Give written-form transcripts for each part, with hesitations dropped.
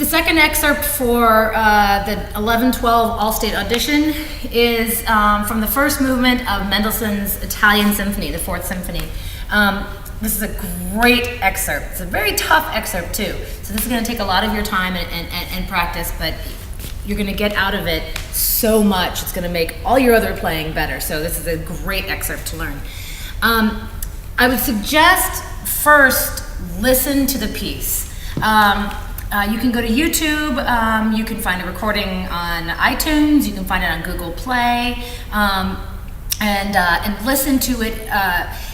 The second excerpt for the 11-12 All-State Audition is from the first movement of Mendelssohn's Italian Symphony, the Fourth Symphony. This is a great excerpt. It's a very tough excerpt too. So this is going to take a lot of your time and practice, but you're going to get out of it so much. It's going to make all your other playing better. So this is a great excerpt to learn. I would suggest first listen to the piece. You can go to YouTube, you can find a recording on iTunes, you can find it on Google Play, and listen to it.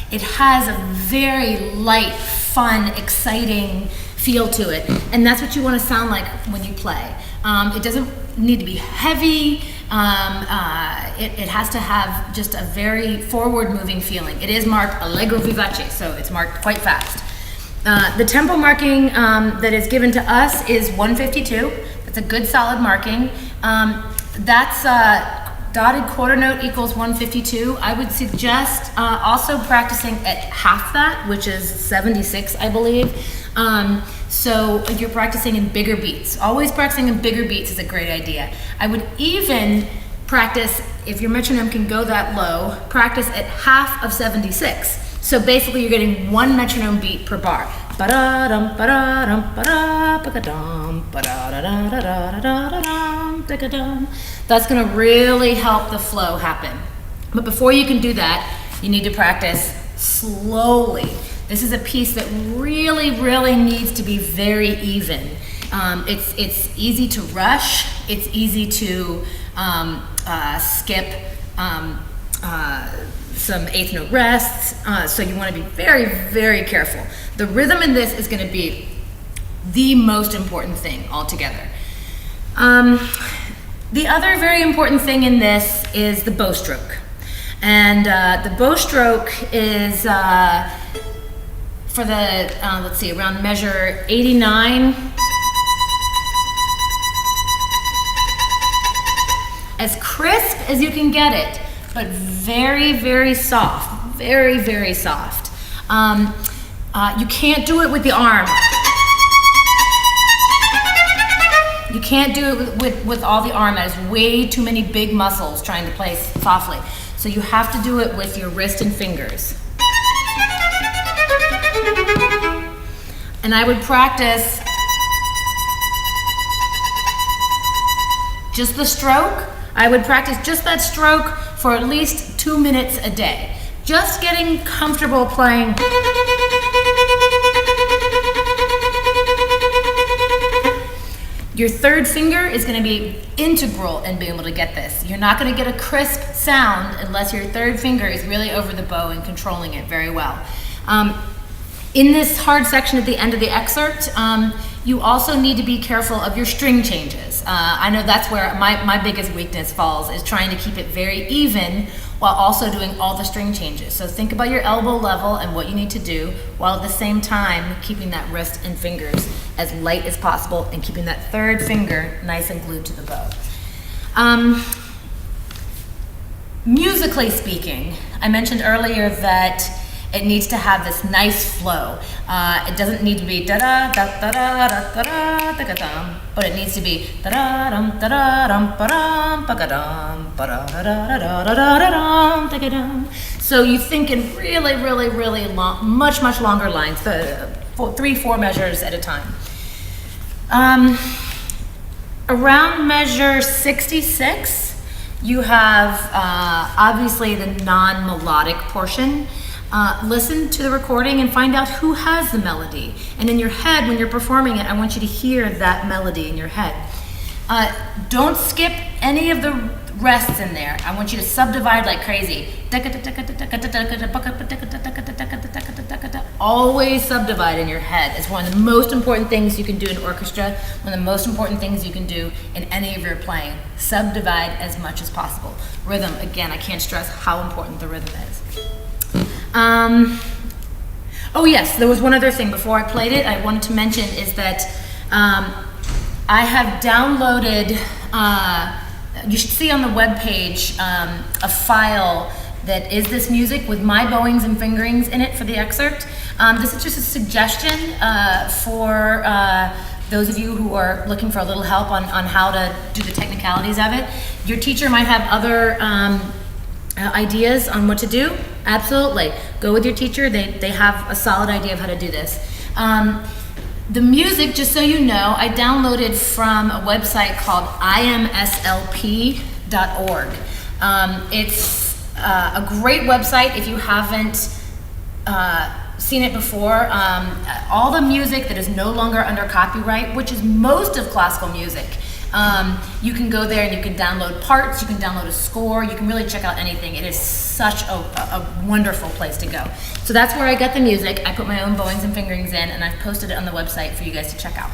It has a very light, fun, exciting feel to it, and that's what you want to sound like when you play. It doesn't need to be heavy. It has to have just a very forward-moving feeling. It is marked allegro vivace, so it's marked quite fast. The tempo marking that is given to us is 152. That's a good solid marking. That's dotted quarter note equals 152. I would suggest also practicing at half that, which is 76, I believe. So if you're practicing in bigger beats, always practicing in bigger beats is a great idea. I would even practice, if your metronome can go that low, practice at half of 76. So basically you're getting one metronome beat per bar. Ba-da-dum, ba-da-dum, ba-da, ba-ga-dum, ba-da-da-da-da-da-da-da-dum, ba-ga-dum. That's gonna really help the flow happen. But before you can do that, you need to practice slowly. This is a piece that really, really needs to be very even. It's easy to rush. It's easy to skip some eighth note rests, so you want to be very, very careful. The rhythm in this is going to be the most important thing altogether. The other very important thing in this is the bow stroke. And the bow stroke is for the, let's see, around measure 89. As crisp as you can get it, but very, very soft, very, very soft. You can't do it with the arm. You can't do it with all the arm. That is way too many big muscles trying to play softly. So you have to do it with your wrist and fingers. And I would practice just the stroke. I would practice just that stroke for at least 2 minutes a day. Just getting comfortable playing. Your third finger is going to be integral in being able to get this. You're not going to get a crisp sound unless your third finger is really over the bow and controlling it very well. In this hard section at the end of the excerpt, you also need to be careful of your string changes. I know that's where my biggest weakness falls, is trying to keep it very even while also doing all the string changes. So think about your elbow level and what you need to do, while at the same time keeping that wrist and fingers as light as possible and keeping that third finger nice and glued to the bow. Musically speaking, I mentioned earlier that it needs to have this nice flow. It doesn't need to be da-da, da-da, da-da, da-da, but it needs to be da-da-dum, da-da-dum, ba-dum, ba-ga-dum, ba-da-da-da-da-da-da-dum, da-ga-dum. So you think in really, really, really long, much, much longer lines, 3-4 measures at a time. Around measure 66, you have obviously the non-melodic portion. Listen to the recording and find out who has the melody. And in your head, when you're performing it, I want you to hear that melody in your head. Don't skip any of the rests in there. I want you to subdivide like crazy. Always subdivide in your head. It's one of the most important things you can do in orchestra, one of the most important things you can do in any of your playing. Subdivide as much as possible. Rhythm, again, I can't stress how important the rhythm is. Oh yes, there was one other thing before I played it I wanted to mention, is that I have downloaded, you should see on the webpage a file that is this music with my bowings and fingerings in it for the excerpt. This is just a suggestion for those of you who are looking for a little help on how to do the technicalities of it. Your teacher might have other ideas on what to do. Absolutely. Go with your teacher. They have a solid idea of how to do this. The music, just so you know, I downloaded from a website called imslp.org. It's a great website if you haven't seen it before. All the music that is no longer under copyright, which is most of classical music, you can go there and you can download parts, you can download a score, you can really check out anything. It is such a wonderful place to go. So that's where I got the music. I put my own bowings and fingerings in, and I've posted it on the website for you guys to check out.